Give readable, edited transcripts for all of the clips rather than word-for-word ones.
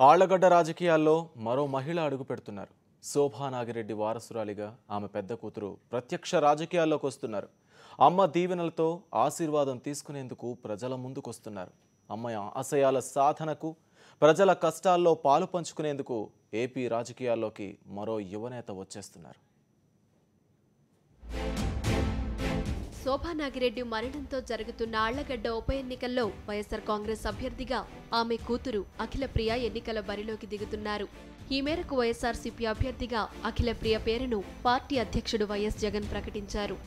ఆళ్లగడ్డ రాజకీయాల్లో మరో మహిళ అడుగు పెడుతున్నారు. శోభా నాగిరెడ్డి వారసురాలిగా ఆమె పెద్ద కూతురు ప్రత్యక్ష రాజకీయాల్లోకి వస్తున్నారు. అమ్మ దీవెనలతో ఆశీర్వాదం తీసుకునేందుకు ప్రజల ముందుకొస్తున్నారు. అమ్మ ఆశయాల సాధనకు, ప్రజల కష్టాల్లో పాలు పంచుకునేందుకు ఏపీ రాజకీయాల్లోకి మరో యువనేత వచ్చేస్తున్నారు. శోభా నాగిరెడ్డి మరణంతో జరుగుతున్న ఆళ్లగడ్డ ఉప ఎన్నికల్లో వైఎస్ఆర్ కాంగ్రెస్ అభ్యర్థిగా ఆమె కూతురు అఖిలప్రియ ఎన్నికల బరిలోకి దిగుతున్నారు. ఈ మేరకు వైఎస్ఆర్సీపీ అభ్యర్థిగా అఖిలప్రియ పేరును పార్టీ అధ్యక్షుడు వైఎస్ జగన్ ప్రకటించారు.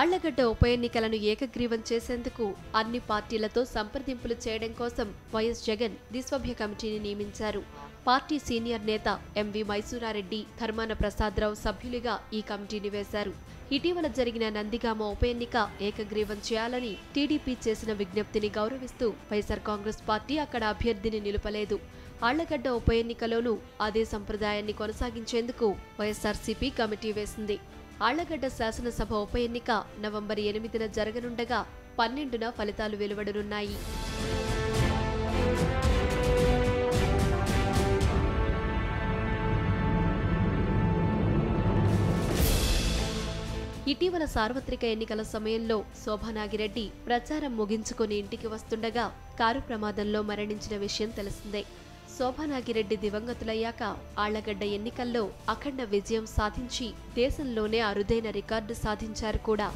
ఆళ్లగడ్డ ఉప ఎన్నికలను ఏకగ్రీవం చేసేందుకు అన్ని పార్టీలతో సంప్రదింపులు చేయడం కోసం వైఎస్ జగన్ దిస్వభ్య కమిటీని నియమించారు. పార్టీ సీనియర్ నేత ఎంవి మైసూరారెడ్డి, ధర్మాన ప్రసాదరావు సభ్యులుగా ఈ కమిటీని వేశారు. ఇటీవల జరిగిన నందిగామ ఉప ఎన్నిక ఏకగ్రీవం చేయాలని టీడీపీ చేసిన విజ్ఞప్తిని గౌరవిస్తూ వైఎస్ఆర్ కాంగ్రెస్ పార్టీ అక్కడ అభ్యర్థిని నిలుపలేదు. ఆళ్లగడ్డ ఉప ఎన్నికలోనూ అదే సంప్రదాయాన్ని కొనసాగించేందుకు వైఎస్ఆర్సీపీ కమిటీ వేసింది. ఆళ్లగడ్డ శాసనసభ ఉప ఎన్నిక నవంబర్ 8న జరగనుండగా 12న ఫలితాలు వెలువడనున్నాయి. ఇటీవల సార్వత్రిక ఎన్నికల సమయంలో శోభా నాగిరెడ్డి ప్రచారం ముగించుకుని ఇంటికి వస్తుండగా కారు ప్రమాదంలో మరణించిన విషయం తెలిసిందే. శోభా నాగిరెడ్డి దివంగతులయ్యాక ఆళ్లగడ్డ ఎన్నికల్లో అఖండ విజయం సాధించి దేశంలోనే అరుదైన రికార్డు సాధించారు కూడా.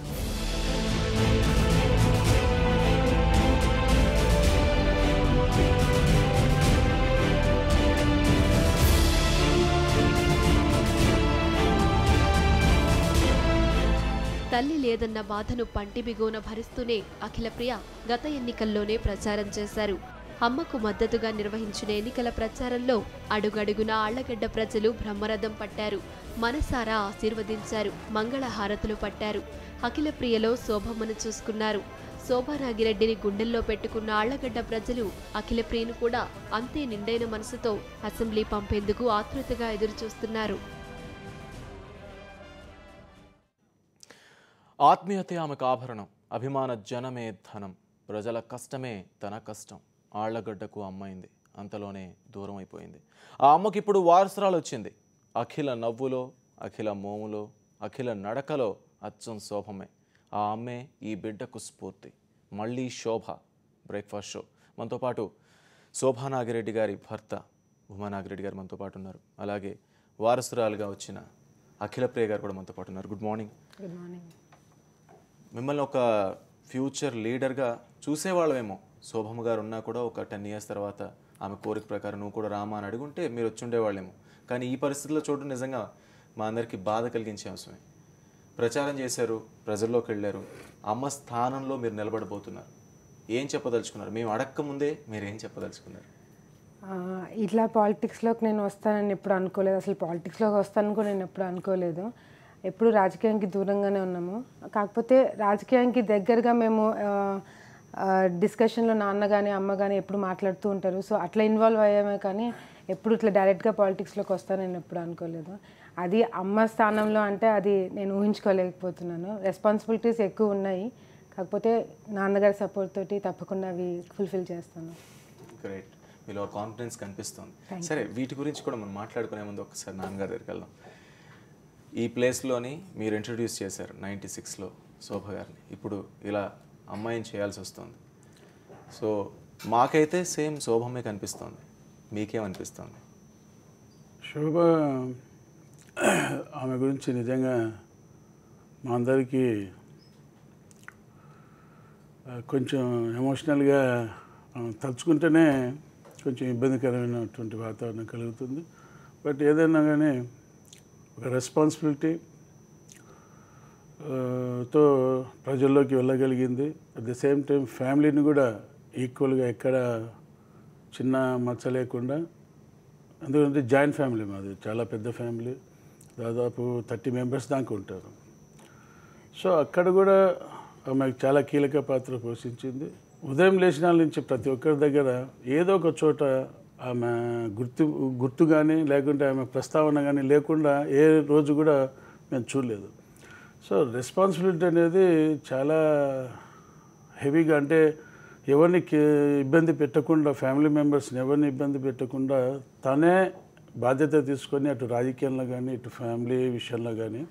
తల్లి లేదన్న బాధను పంటిబిగున భరిస్తూనే అఖిలప్రియ గత ఎన్నికల్లోనే ప్రచారం చేశారు. అమ్మకు మద్దతుగా నిర్వహించిన ఎన్నికల ప్రచారంలో అడుగడుగునా ఆళ్లగడ్డ ప్రజలు బ్రహ్మరథం పట్టారు. మనసారా ఆశీర్వదించారు, మంగళహారతులు పట్టారు. అఖిలప్రియలో శోభమ్మను చూసుకున్నారు. శోభా నాగిరెడ్డిని గుండెల్లో పెట్టుకున్న ఆళ్లగడ్డ ప్రజలు అఖిలప్రియను కూడా అంతే నిండైన మనసుతో అసెంబ్లీ పంపేందుకు ఆతృతగా ఎదురుచూస్తున్నారు. ఆత్మీయతే ఆమెకు ఆభరణం, అభిమాన జనమే ధనం, ప్రజల కష్టమే తన కష్టం. ఆళ్లగడ్డకు అమ్మైంది, అంతలోనే దూరం అయిపోయింది. ఆ అమ్మకి ఇప్పుడు వారసురాలు వచ్చింది. అఖిల నవ్వులో, అఖిల మోములో, అఖిల నడకలో అచ్చం శోభమే. ఆ అమ్మే ఈ బిడ్డకు స్ఫూర్తి. మళ్ళీ శోభ బ్రేక్ఫాస్ట్ షో. మనతో పాటు శోభా నాగిరెడ్డి గారి భర్త ఉమా నాగిరెడ్డి గారు మనతో పాటు ఉన్నారు. అలాగే వారసురాలుగా వచ్చిన అఖిలప్రియ గారు కూడా మనతో పాటు ఉన్నారు. Good morning. Good morning. మిమ్మల్ని ఒక ఫ్యూచర్ లీడర్గా చూసేవాళ్ళమేమో. శోభమ్మ గారు ఉన్నా కూడా ఒక 10 years తర్వాత ఆమె కోరిక ప్రకారం నువ్వు కూడా రామా అని అడుగుంటే మీరు వచ్చి ఉండేవాళ్ళేమో. కానీ ఈ పరిస్థితుల్లో చూడడం నిజంగా మా అందరికీ బాధ కలిగించే అంశమే. ప్రచారం చేశారు, ప్రజల్లోకి వెళ్ళారు, అమ్మ స్థానంలో మీరు నిలబడబోతున్నారు. ఏం చెప్పదలుచుకున్నారు? మేము అడక్క ముందే మీరు ఏం చెప్పదలుచుకున్నారు? ఇట్లా పాలిటిక్స్లోకి నేను వస్తానని ఎప్పుడు అనుకోలేదు. అసలు పాలిటిక్స్లోకి వస్తానని కూడా నేను ఎప్పుడు అనుకోలేదు. ఎప్పుడు రాజకీయానికి దూరంగానే ఉన్నాము. కాకపోతే రాజకీయానికి దగ్గరగా మేము డిస్కషన్లో నాన్న కానీ అమ్మ కానీ ఎప్పుడు మాట్లాడుతూ ఉంటారు. సో అట్లా ఇన్వాల్వ్ అయ్యామే, కానీ ఎప్పుడు ఇట్లా డైరెక్ట్గా పాలిటిక్స్లోకి వస్తానని నేను ఎప్పుడు అనుకోలేదు. అది అమ్మ స్థానంలో అంటే అది నేను ఊహించుకోలేకపోతున్నాను. రెస్పాన్సిబిలిటీస్ ఎక్కువ ఉన్నాయి, కాకపోతే నాన్నగారి సపోర్ట్ తోటి తప్పకుండా అవి ఫుల్ఫిల్ చేస్తాను. గ్రేట్, మీలో కాన్ఫిడెన్స్ కనిపిస్తుంది. సరే, వీటి గురించి కూడా మనం మాట్లాడుకునే ముందు ఒకసారి నాన్నగారి దగ్గరికి వెళ్దాం. ఈ ప్లేస్లోని మీరు ఇంట్రడ్యూస్ చేశారు 96లో శోభ గారిని. ఇప్పుడు ఇలా అమ్మాయిని చేయాల్సి వస్తుంది. సో మాకైతే సేమ్ శోభమ్మే కనిపిస్తుంది. మీకేమనిపిస్తుంది? శోభ ఆమె గురించి నిజంగా మా అందరికీ కొంచెం ఎమోషనల్గా తలుచుకుంటేనే కొంచెం ఇబ్బందికరమైనటువంటి వాతావరణం కలుగుతుంది. బట్ ఏదైనా కానీ ఒక రెస్పాన్సిబిలిటీ తో ప్రజల్లోకి వెళ్ళగలిగింది. అట్ ది సేమ్ టైం ఫ్యామిలీని కూడా ఈక్వల్గా ఎక్కడ చిన్న మచ్చ లేకుండా, ఎందుకంటే జాయింట్ ఫ్యామిలీ మాది, చాలా పెద్ద ఫ్యామిలీ, దాదాపు 30 members దాకా ఉంటారు. సో అక్కడ కూడా ఆమె చాలా కీలక పాత్ర పోషించింది. ఉదయం లేచినాల నుంచి ప్రతి ఒక్కరి దగ్గర ఏదో ఒక చోట ఆమె గుర్తు కానీ లేకుంటే ఆమె ప్రస్తావన కానీ లేకుండా ఏ రోజు కూడా మేము చూడలేదు. సో రెస్పాన్సిబిలిటీ అనేది చాలా హెవీగా, అంటే ఎవరిని ఇబ్బంది పెట్టకుండా, ఫ్యామిలీ మెంబర్స్ని ఎవరిని ఇబ్బంది పెట్టకుండా తనే బాధ్యత తీసుకొని అటు రాజకీయంలో కానీ ఇటు ఫ్యామిలీ విషయంలో కానీ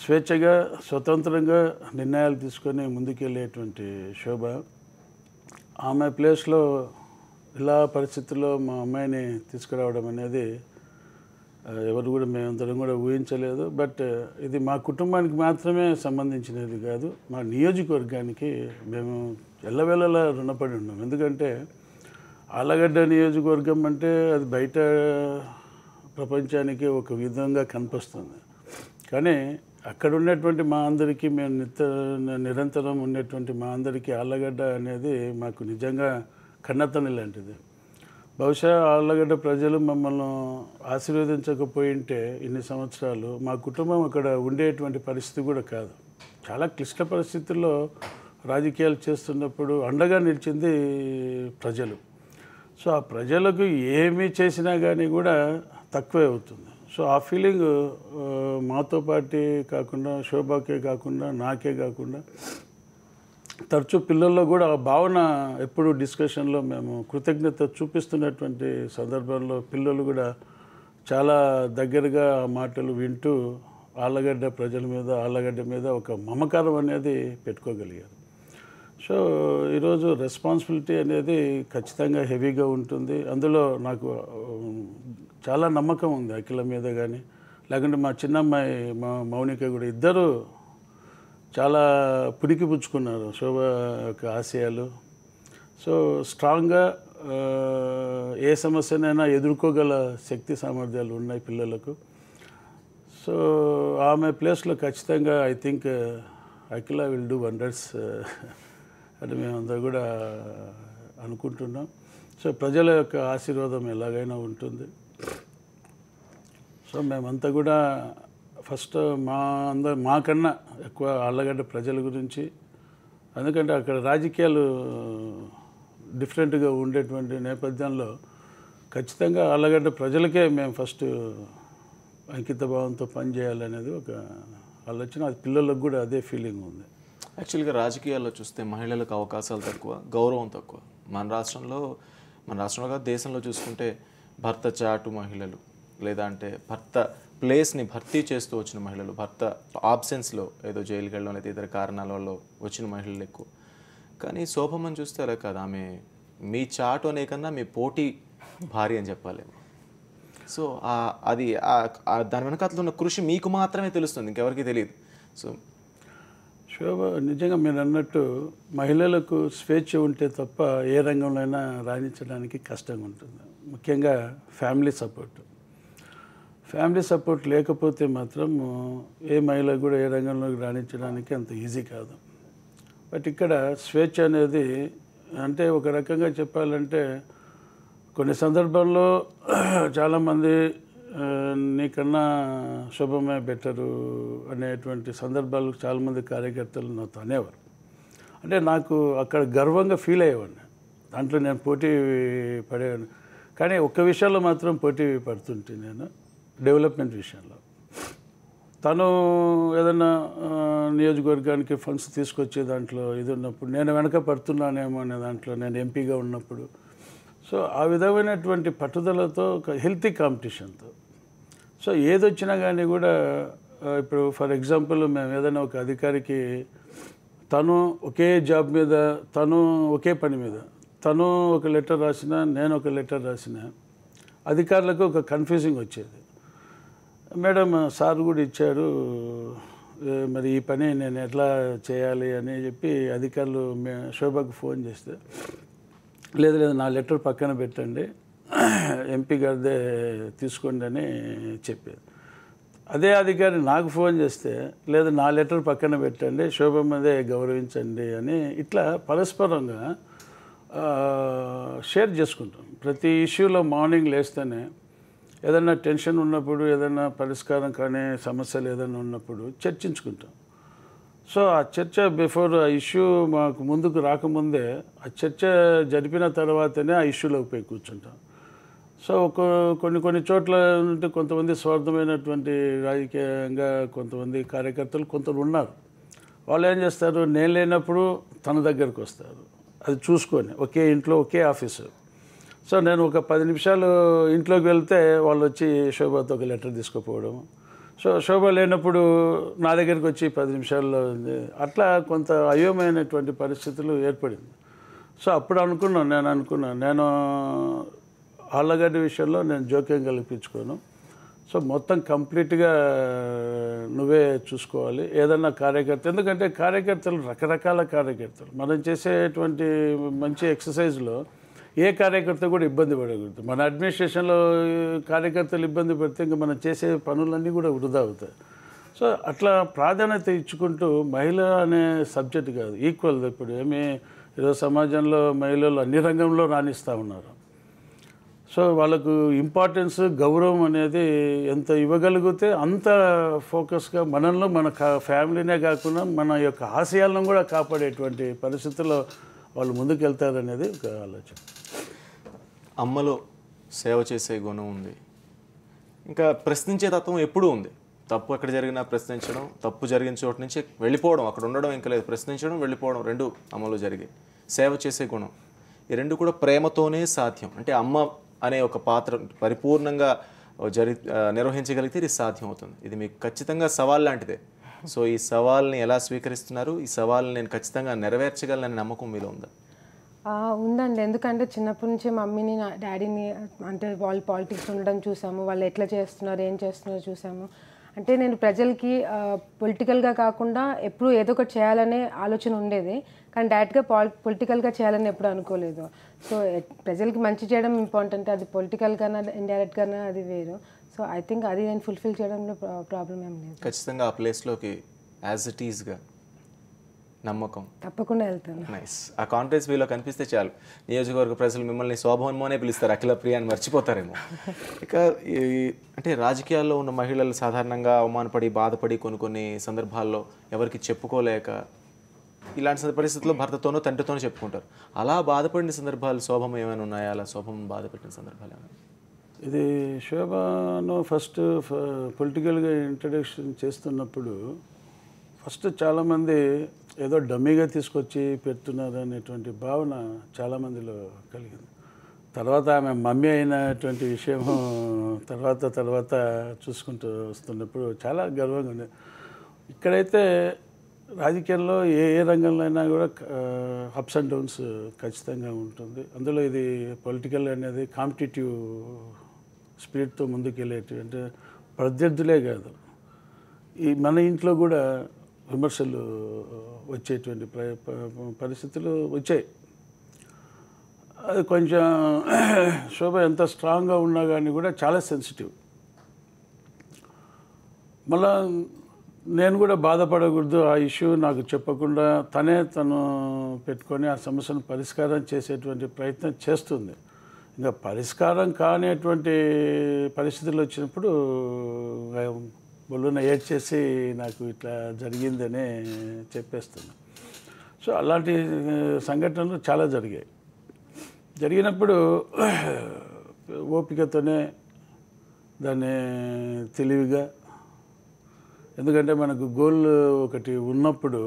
స్వేచ్ఛగా స్వతంత్రంగా నిర్ణయాలు తీసుకొని ముందుకెళ్ళేటువంటి శోభ. ఆమె ప్లేస్లో ఇలా పరిస్థితుల్లో మా అమ్మాయిని తీసుకురావడం అనేది ఎవరు కూడా మేమందరం కూడా ఊహించలేదు. బట్ ఇది మా కుటుంబానికి మాత్రమే సంబంధించినది కాదు, మా నియోజకవర్గానికి మేము ఎల్లవేళలా రుణపడి ఉన్నాం. ఎందుకంటే ఆళ్ళగడ్డ నియోజకవర్గం అంటే అది బయట ప్రపంచానికి ఒక విధంగా కనిపిస్తుంది, కానీ అక్కడ ఉన్నటువంటి మా అందరికీ, మేము నిరంతరం ఉన్నటువంటి మా అందరికీ ఆళ్ళగడ్డ అనేది మాకు నిజంగా కన్నతని లాంటిది. బహుశా ఆళ్ళగడ్డ ప్రజలు మమ్మల్ని ఆశీర్వదించకపోయింటే ఇన్ని సంవత్సరాలు మా కుటుంబం అక్కడ ఉండేటువంటి పరిస్థితి కూడా కాదు. చాలా క్లిష్ట పరిస్థితుల్లో రాజకీయాలు చేస్తున్నప్పుడు అండగా నిలిచింది ప్రజలు. సో ఆ ప్రజలకు ఏమి చేసినా కానీ కూడా తక్కువే అవుతుంది. సో ఆ ఫీలింగ్ మాతో పాటు కాకుండా, శోభాకే కాకుండా, నాకే కాకుండా తరచూ పిల్లల్లో కూడా ఆ భావన ఎప్పుడు డిస్కషన్లో మేము కృతజ్ఞత చూపిస్తున్నటువంటి సందర్భంలో పిల్లలు కూడా చాలా దగ్గరగా ఆ మాటలు వింటూ ఆళ్ళగడ్డ ప్రజల మీద, ఆళ్ళగడ్డ మీద ఒక మమకారం అనేది పెట్టుకోగలిగారు. సో ఈరోజు రెస్పాన్సిబిలిటీ అనేది ఖచ్చితంగా హెవీగా ఉంటుంది. అందులో నాకు చాలా నమ్మకం ఉంది అఖిల మీద కానీ, లేకుంటే మా చిన్నమ్మాయి మా మౌనిక కూడా ఇద్దరు చాలా పుణికిపుచ్చుకున్నారు శోభ యొక్క ఆశయాలు. సో స్ట్రాంగ్గా ఏ సమస్యనైనా ఎదుర్కోగల శక్తి సామర్థ్యాలు ఉన్నాయి పిల్లలకు. సో ఆమె ప్లేస్లో ఖచ్చితంగా I think Akhila will do wonders అని మేమందరూ కూడా అనుకుంటున్నాం. సో ప్రజల యొక్క ఆశీర్వాదం ఎలాగైనా ఉంటుంది. సో మేమంతా కూడా ఫస్ట్ మాకన్నా ఎక్కువ ఆళ్ళగడ్డ ప్రజల గురించి, ఎందుకంటే అక్కడ రాజకీయాలు డిఫరెంట్గా ఉండేటువంటి నేపథ్యంలో ఖచ్చితంగా ఆళ్ళగడ్డ ప్రజలకే మేము ఫస్ట్ అంకిత భావంతో పనిచేయాలనేది ఒక ఆలోచన. అది పిల్లలకు కూడా అదే ఫీలింగ్ ఉంది. యాక్చువల్గా రాజకీయాల్లో చూస్తే మహిళలకు అవకాశాలు తక్కువ, గౌరవం తక్కువ. మన రాష్ట్రంలో కాదు, దేశంలో చూసుకుంటే భర్త చాటు మహిళలు, లేదా అంటే భర్త ప్లేస్ని భర్తీ చేస్తూ వచ్చిన మహిళలు, భర్త ఆబ్సెన్స్లో ఏదో జైలుకి వెళ్ళడం లేదా ఇతర కారణాల వల్ల వచ్చిన మహిళలు ఎక్కువ. కానీ శోభమ్మని చూస్తే అలా కాదు, ఆమె మీ చాటు అనే కన్నా మీ పోటీ భార్య అని చెప్పాలి. సో అది దాని వెనకాతలో ఉన్న కృషి మీకు మాత్రమే తెలుస్తుంది, ఇంకెవరికి తెలియదు. సో శోభ నిజంగా మీరు అన్నట్టు మహిళలకు స్వేచ్ఛ ఉంటే తప్ప ఏ రంగంలోనైనా రాణించడానికి కష్టంగా ఉంటుంది. ముఖ్యంగా ఫ్యామిలీ సపోర్ట్ లేకపోతే మాత్రం ఏ మహిళ కూడా ఏ రంగంలోకి రాణించడానికి అంత ఈజీ కాదు. బట్ ఇక్కడ స్వేచ్ఛ అనేది అంటే ఒక రకంగా చెప్పాలంటే కొన్ని సందర్భాల్లో చాలామంది నీకన్నా శుభమే బెటరు అనేటువంటి సందర్భాలు చాలామంది కార్యకర్తలు నాతో అనేవారు. అంటే నాకు అక్కడ గర్వంగా ఫీల్ అయ్యేవాడిని, దాంట్లో నేను పోటీ పడేవాడిని. కానీ ఒక్క విషయంలో మాత్రం పోటీ పడుతుంటే నేను డెవలప్మెంట్ విషయంలో. తను ఏదైనా నియోజకవర్గానికి ఫండ్స్ తీసుకొచ్చే దాంట్లో ఇది ఉన్నప్పుడు నేను వెనక పడుతున్నానేమో అనే దాంట్లో నేను ఎంపీగా ఉన్నప్పుడు. సో ఆ విధమైనటువంటి పట్టుదలతో ఒక హెల్తీ కాంపిటీషన్తో సో ఏదొచ్చినా కానీ కూడా ఇప్పుడు ఫర్ ఎగ్జాంపుల్ మేము ఏదైనా ఒక అధికారికి తను ఒకే జాబ్ మీద, తను ఒకే పని మీద, తను ఒక లెటర్ రాసినా నేను ఒక లెటర్ రాసినా అధికారులకు ఒక కన్ఫ్యూజింగ్ వచ్చేది. మేడం సార్ కూడా ఇచ్చారు, మరి ఈ పని నేను ఎట్లా చేయాలి అని చెప్పి అధికారులు శోభకు ఫోన్ చేస్తే లేదు నా లెటర్ పక్కన పెట్టండి, ఎంపీ గారిదే తీసుకోండి అని చెప్పేది. అదే అధికారి నాకు ఫోన్ చేస్తే లేదు నా లెటర్ పక్కన పెట్టండి, శోభమ్మదే గౌరవించండి అని ఇట్లా పరస్పరంగా షేర్ చేసుకుంటాం. ప్రతి ఇష్యూలో మార్నింగ్ లేస్తేనే ఏదైనా టెన్షన్ ఉన్నప్పుడు, ఏదైనా పరిష్కారం కానీ సమస్యలు ఏదైనా ఉన్నప్పుడు చర్చించుకుంటాం. సో ఆ చర్చ బిఫోర్ ఆ ఇష్యూ మాకు ముందుకు రాకముందే ఆ చర్చ జరిపిన తర్వాతనే ఆ ఇష్యూలోకి పోయి కూర్చుంటాం. సో కొన్ని చోట్ల ఉంటే కొంతమంది స్వార్థమైనటువంటి రాజకీయంగా కొంతమంది కార్యకర్తలు కొందరు ఉన్నారు. వాళ్ళు ఏం చేస్తారు, నేను లేనప్పుడు తన దగ్గరకు వస్తారు, అది చూసుకొని ఒకే ఇంట్లో ఒకే ఆఫీసు. సో నేను ఒక 10 నిమిషాలు ఇంట్లోకి వెళ్తే వాళ్ళు వచ్చి శోభతో ఒక లెటర్ తీసుకుపోవడం. సో శోభ లేనప్పుడు నా దగ్గరికి వచ్చి 10 నిమిషాల్లో ఉంది. అట్లా కొంత అయోమయమైనటువంటి పరిస్థితులు ఏర్పడింది. సో అప్పుడు నేను ఆళ్ళగడ్డ విషయంలో నేను జోక్యం కల్పించుకోను. సో మొత్తం కంప్లీట్గా నువ్వే చూసుకోవాలి ఏదన్నా కార్యకర్త. ఎందుకంటే కార్యకర్తలు రకరకాల కార్యకర్తలు. మనం చేసేటువంటి మంచి ఎక్సర్సైజ్లో ఏ కార్యకర్త కూడా ఇబ్బంది పడకూడదు. మన అడ్మినిస్ట్రేషన్లో కార్యకర్తలు ఇబ్బంది పడితే ఇంకా మనం చేసే పనులన్నీ కూడా వృధా అవుతాయి. సో అట్లా ప్రాధాన్యత ఇచ్చుకుంటూ మహిళ అనే సబ్జెక్ట్ కాదు, ఈక్వల్. ఇప్పుడు ఈరోజు సమాజంలో మహిళలు అన్ని రంగంలో రాణిస్తూ ఉన్నారు. సో వాళ్ళకు ఇంపార్టెన్స్, గౌరవం అనేది ఎంత ఇవ్వగలిగితే అంత ఫోకస్గా మనల్లో మన ఫ్యామిలీనే కాకుండా మన యొక్క ఆశయాలను కూడా కాపాడేటువంటి పరిస్థితుల్లో వాళ్ళు ముందుకు వెళ్తారనేది ఒక ఆలోచన. అమ్మలో సేవ చేసే గుణం ఉంది, ఇంకా ప్రశ్నించే తత్వం ఎప్పుడూ ఉంది. తప్పు ఎక్కడ జరిగినా ప్రశ్నించడం, తప్పు జరిగిన చోటు నుంచి వెళ్ళిపోవడం, అక్కడ ఉండడం ఇంకా లేదు, ప్రశ్నించడం వెళ్ళిపోవడం రెండు అమ్మలో జరిగాయి. సేవ చేసే గుణం, ఈ రెండు కూడా ప్రేమతోనే సాధ్యం. అంటే అమ్మ అనే ఒక పాత్ర పరిపూర్ణంగా నిర్వహించగలిగితే ఇది సాధ్యం అవుతుంది. ఇది మీకు ఖచ్చితంగా సవాల్ లాంటిదే. సో ఈ సవాల్ని ఎలా స్వీకరిస్తున్నారు? ఈ సవాల్ని నేను ఖచ్చితంగా నెరవేర్చగలనని నమ్మకం మీలో ఉందా? ఉందండి. ఎందుకంటే చిన్నప్పటి నుంచి మమ్మీని డాడీని అంటే వాళ్ళు పాలిటిక్స్ ఉండడం చూసాము, వాళ్ళు ఎట్లా చేస్తున్నారు ఏం చేస్తున్నారో చూసాము. అంటే నేను ప్రజలకి పొలిటికల్గా కాకుండా ఎప్పుడు ఏదో ఒకటి చేయాలనే ఆలోచన ఉండేది, కానీ డైరెక్ట్గా పొలిటికల్గా చేయాలని ఎప్పుడు అనుకోలేదు. సో ప్రజలకి మంచి చేయడం ఇంపార్టెంట్, అది పొలిటికల్గానా ఇండైరెక్ట్గానా అది వేరు. సో ఐ థింక్ అది నేను ఫుల్ఫిల్ చేయడంలో ప్రాబ్లం ఏం లేదు. ఖచ్చితంగా ఆ ప్లేస్లోకి యాజ్ ఇట్ ఈస్గా నమ్మకం తప్పకుండా వెళ్తాను. నైస్. ఆ కాన్ఫిడెన్స్ మీలో కనిపిస్తే చాలు, నియోజకవర్గ ప్రజలు మిమ్మల్ని శోభవన్మోనే పిలుస్తారు, అఖిల ప్రియ అని మర్చిపోతారేమో. ఇక అంటే రాజకీయాల్లో ఉన్న మహిళలు సాధారణంగా అవమానపడి బాధపడి కొన్ని సందర్భాల్లో ఎవరికి చెప్పుకోలేక ఇలాంటి పరిస్థితుల్లో భర్తతోనో తండ్రితోనో చెప్పుకుంటారు. అలా బాధపడిన సందర్భాలు శోభం ఏమైనా ఉన్నాయా? అలా శోభం బాధపెట్టిన సందర్భాలు ఏమైనా? ఇది శోభను ఫస్ట్ పొలిటికల్గా ఇంట్రడక్షన్ చేస్తున్నప్పుడు ఫస్ట్ చాలామంది ఏదో డమ్మీగా తీసుకొచ్చి పెడుతున్నారు అనేటువంటి భావన చాలామందిలో కలిగింది. తర్వాత ఆమె మమ్మీ అయినటువంటి విషయం తర్వాత చూసుకుంటూ వస్తున్నప్పుడు చాలా గర్వంగా ఉంది. ఇక్కడైతే రాజకీయాల్లో ఏ రంగంలో అయినా కూడా అప్స్ అండ్ డౌన్స్ ఖచ్చితంగా ఉంటుంది. అందులో ఇది పొలిటికల్ అనేది కాంపిటేటివ్ స్పిరిట్తో ముందుకెళ్ళేటువంటి ప్రత్యర్థులే కాదు, ఈ మన ఇంట్లో కూడా విమర్శలు వచ్చేటువంటి పరిస్థితులు వచ్చాయి. అది కొంచెం శోభ ఎంత స్ట్రాంగ్గా ఉన్నా కానీ కూడా చాలా సెన్సిటివ్. మళ్ళా నేను కూడా బాధపడకూడదు, ఆ ఇష్యూ నాకు చెప్పకుండా తను పెట్టుకొని ఆ సమస్యను పరిష్కారం చేసేటువంటి ప్రయత్నం చేస్తుంది. ఇంకా పరిష్కారం కానిటువంటి పరిస్థితులు వచ్చినప్పుడు బొల్లున ఏడ్చేసి నాకు ఇట్లా జరిగిందని చెప్పేస్తుంది. సో అలాంటి సంఘటనలు చాలా జరిగినప్పుడు ఓపికతోనే దాన్ని తెలివిగా, ఎందుకంటే మనకు గోల్ ఒకటి ఉన్నప్పుడు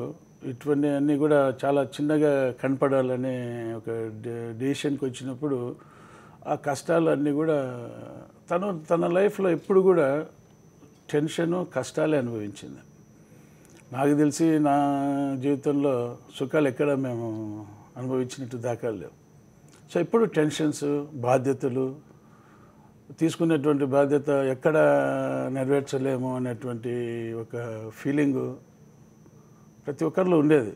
ఇటువంటి అన్నీ కూడా చాలా చిన్నగా కనపడాలని ఒక డెసిషన్కి వచ్చినప్పుడు ఆ కష్టాలు అన్నీ కూడా తన లైఫ్లో ఎప్పుడు కూడా టెన్షను కష్టాలే అనుభవించింది. నాకు తెలిసి నా జీవితంలో సుఖాలు ఎక్కడ మేము అనుభవించినట్టు దాఖలు లేవు. సో ఎప్పుడు టెన్షన్స్, బాధ్యతలు, తీసుకునేటువంటి బాధ్యత ఎక్కడ నెరవేర్చలేము అనేటువంటి ఒక ఫీలింగు ప్రతి ఒక్కరిలో ఉండేది.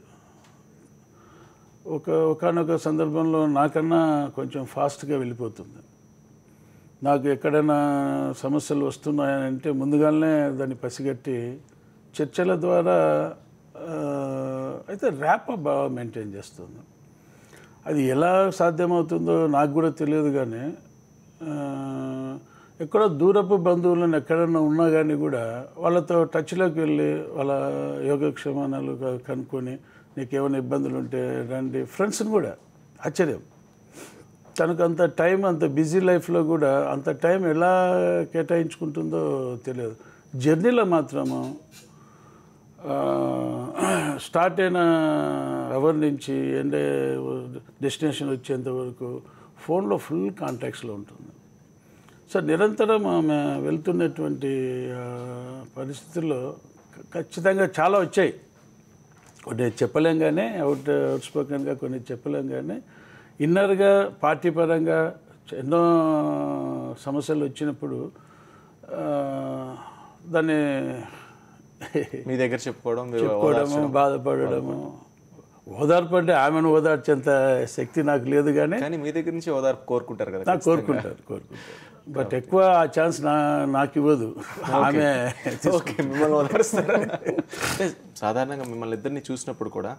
ఒకానొక సందర్భంలో నాకన్నా కొంచెం ఫాస్ట్గా వెళ్ళిపోతుంది. నాకు ఎక్కడైనా సమస్యలు వస్తున్నాయంటే ముందుగానే దాన్ని పసిగట్టి చర్చల ద్వారా అయితే ర్యాప్ బాగా మెయింటైన్ చేస్తుంది. అది ఎలా సాధ్యమవుతుందో నాకు కూడా తెలియదు, కానీ ఎక్కడో దూరపు బంధువులను ఎక్కడన్నా ఉన్నా కానీ కూడా వాళ్ళతో టచ్లోకి వెళ్ళి వాళ్ళ యోగక్షేమాలు కనుక్కొని నీకేమైనా ఇబ్బందులు ఉంటే రండి. ఫ్రెండ్స్ని కూడా ఆశ్చర్యం, తనకు అంత టైం, అంత బిజీ లైఫ్లో కూడా అంత టైం ఎలా కేటాయించుకుంటుందో తెలియదు. జర్నీలో మాత్రము స్టార్ట్ అయిన అవర్ నుంచి అంటే డెస్టినేషన్ వచ్చేంత వరకు ఫోన్లో ఫుల్ కాంటాక్ట్స్లో ఉంటుంది. సో నిరంతరం ఆమె వెళ్తున్నటువంటి పరిస్థితుల్లో ఖచ్చితంగా చాలా వచ్చాయి. కొన్ని చెప్పలేం కానీ అవుట్ స్పోకెన్గా కొన్ని చెప్పలేం కానీ ఇన్నర్గా పార్టీ పరంగా ఎన్నో సమస్యలు వచ్చినప్పుడు దాన్ని మీ దగ్గర చెప్పుకోవడము, బాధపడము, ఓదార్పు అంటే ఆమెను ఓదార్చేంత శక్తి నాకు లేదు కానీ మీ దగ్గర నుంచి ఓదార్పు కోరుకుంటారు కదా. నాకు కోరుకుంటారు. బట్ ఎక్కువ ఆ ఛాన్స్ నాకు ఇవ్వదు ఆమె. మిమ్మల్ని ఓదారుస్తారు. అంటే సాధారణంగా మిమ్మల్ని ఇద్దరిని చూసినప్పుడు కూడా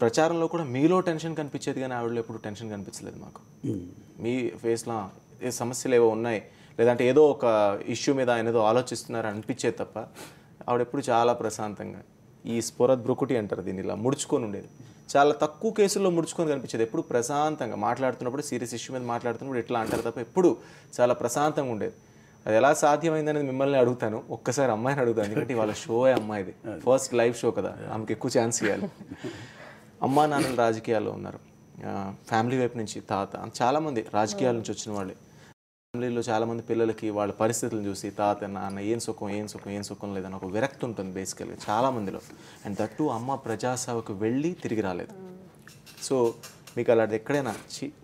ప్రచారంలో కూడా మీలో టెన్షన్ కనిపించేది కానీ ఆవిడలో ఎప్పుడు టెన్షన్ కనిపించలేదు మాకు. మీ ఫేస్లో ఏ సమస్యలు ఏవో ఉన్నాయి లేదంటే ఏదో ఒక ఇష్యూ మీద ఆయన ఏదో ఆలోచిస్తున్నారు అనిపించేది తప్ప ఆవిడెప్పుడు చాలా ప్రశాంతంగా ఈ స్ఫురత్ బ్రుకుటి అంటారు దీన్ని, ఇలా ముడుచుకొని ఉండేది. చాలా తక్కువ కేసుల్లో ముడుచుకొని కనిపించేది. ఎప్పుడు ప్రశాంతంగా మాట్లాడుతున్నప్పుడు సీరియస్ ఇష్యూ మీద మాట్లాడుతున్నప్పుడు ఇట్లా అంటారు తప్ప ఎప్పుడు చాలా ప్రశాంతంగా ఉండేది. అది ఎలా సాధ్యమైందనేది మిమ్మల్ని అడుగుతాను, ఒక్కసారి అమ్మాయిని అడుగుతాను. ఎందుకంటే వాళ్ళ షో అమ్మాయిది, ఫస్ట్ లైవ్ షో కదా, ఆమెకి ఎక్కువ ఛాన్స్ ఇవ్వాలి. అమ్మా నాన్నలు రాజకీయాల్లో ఉన్నారు, ఫ్యామిలీ వైపు నుంచి తాత చాలామంది రాజకీయాల నుంచి వచ్చిన వాళ్ళే. ఫ్యామిలీలో చాలామంది పిల్లలకి వాళ్ళ పరిస్థితులను చూసి తాత నాన్న ఏం సుఖం లేదని ఒక విరక్తి ఉంటుంది బేసికల్గా చాలామందిలో. అండ్ దట్టు అమ్మ ప్రజాసేవకు వెళ్ళి తిరిగి రాలేదు. సో మీకు అలాంటి ఎక్కడైనా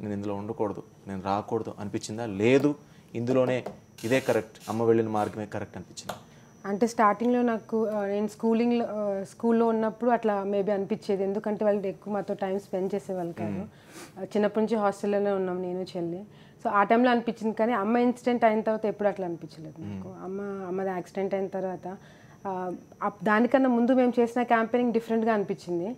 నేను ఇందులో ఉండకూడదు, నేను రాకూడదు అనిపించిందా? లేదు ఇందులోనే ఇదే కరెక్ట్, అమ్మ వెళ్ళిన మార్గమే కరెక్ట్ అనిపించింది? అంటే స్టార్టింగ్లో నాకు నేను స్కూల్లో ఉన్నప్పుడు అట్లా మేబీ అనిపించేది. ఎందుకంటే వాళ్ళు ఎక్కువ మాతో టైం స్పెండ్ చేసేవాళ్ళు కాదు. చిన్నప్పటి నుంచి హాస్టల్లోనే ఉన్నాం నేను చెల్లి. సో ఆ టైంలో అనిపించింది. కానీ అమ్మ ఇన్సిడెంట్ అయిన తర్వాత ఎప్పుడు అట్లా అనిపించలేదు నాకు. అమ్మది యాక్సిడెంట్ అయిన తర్వాత దానికన్నా ముందు మేము చేసిన క్యాంపెయినింగ్ డిఫరెంట్గా అనిపించింది.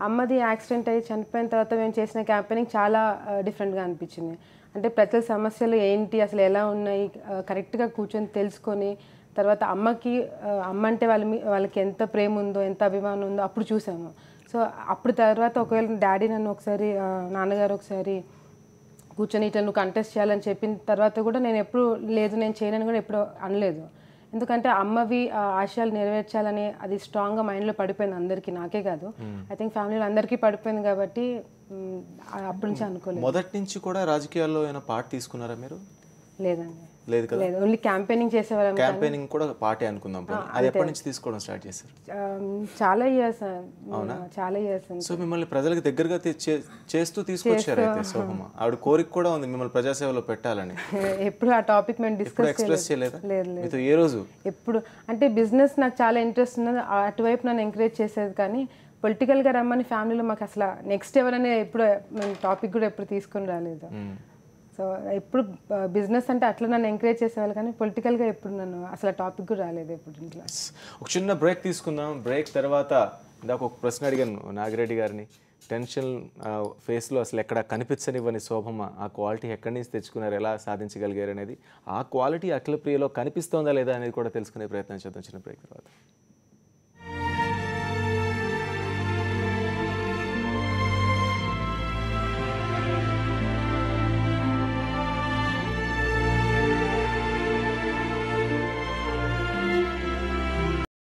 అమ్మది యాక్సిడెంట్ అయ్యి చనిపోయిన తర్వాత మేము చేసిన క్యాంపెయినింగ్ చాలా డిఫరెంట్గా అనిపించింది. అంటే ప్రతి సమస్యలు ఏంటి, అసలు ఎలా ఉన్నాయి కరెక్ట్గా కూర్చొని తెలుసుకొని తర్వాత అమ్మకి అమ్మ అంటే వాళ్ళకి ఎంత ప్రేమ ఉందో ఎంత అభిమానం ఉందో అప్పుడు చూసాము. సో అప్పుడు తర్వాత ఒకవేళ డాడీ నన్ను ఒకసారి నాన్నగారు ఒకసారి కూర్చొని ఇట్లా నువ్వు కంటెస్ట్ చేయాలని చెప్పిన తర్వాత కూడా నేను ఎప్పుడు లేదు నేను చేయనని కూడా ఎప్పుడు అనలేదు. ఎందుకంటే అమ్మవి ఆశయాలు నెరవేర్చాలని అది స్ట్రాంగ్గా మైండ్లో పడిపోయింది అందరికీ, నాకే కాదు ఐ థింక్ ఫ్యామిలీలో అందరికీ పడిపోయింది. కాబట్టి అప్పటి నుంచి అనుకోలేదు. మొదటి నుంచి కూడా రాజకీయాల్లో ఏమైనా పార్ట్ తీసుకున్నారా మీరు? లేదండి, లేదు కదా. ఓన్లీ క్యాంపెయినింగ్ చేసేవాళ్ళం. క్యాంపెయినింగ్ కూడా పార్టీ అనుకుందాం. అది ఎప్పటి నుంచి తీసుకోవడం స్టార్ట్ చేశారు? చాలా ఇయర్స్. సో మిమ్మల్ని ప్రజలకు దగ్గరగా చేస్తూ తీసుకొచ్చారు అయితే శోభమ్మ. ఆవిడ కోరిక కూడా ఉంది మిమ్మల్ని ప్రజాసేవలో పెట్టాలని. ఎప్పుడు ఆ టాపిక్ మేము ఎక్స్ప్రెస్ చేయలేదా మీతో ఏ రోజు? ఎప్పుడు అంటే బిజినెస్ నాకు చాలా ఇంట్రెస్ట్ ఉన్నది, అటువైపు నన్ను ఎంకరేజ్ చేసేది. కానీ పొలిటికల్గా రమ్మని ఫ్యామిలీలో మాకు అసలు నెక్స్ట్ ఎవరైనా ఎప్పుడు మేము టాపిక్ కూడా ఎప్పుడు తీసుకొని రాలేదు. సో ఎప్పుడు బిజినెస్ అంటే అట్లా నన్ను ఎంకరేజ్ చేసేవాళ్ళు కానీ పొలిటికల్గా ఎప్పుడు నన్ను అసలు టాపిక్ కూడా రాలేదు ఎప్పుడు ఇంట్లో. ఒక చిన్న బ్రేక్ తీసుకుందాం. బ్రేక్ తర్వాత ఇందాక ఒక ప్రశ్న అడిగాను నాగిరెడ్డి గారిని, టెన్షన్ ఫేస్లో అసలు ఎక్కడ కనిపించనివ్వని శోభమ్మ ఆ క్వాలిటీ ఎక్కడి నుంచి తెచ్చుకున్నారు, ఎలా సాధించగలిగారు అనేది, ఆ క్వాలిటీ అఖిలప్రియలో కనిపిస్తోందా లేదా అనేది కూడా తెలుసుకునే ప్రయత్నం చేద్దాం చిన్న బ్రేక్ తర్వాత.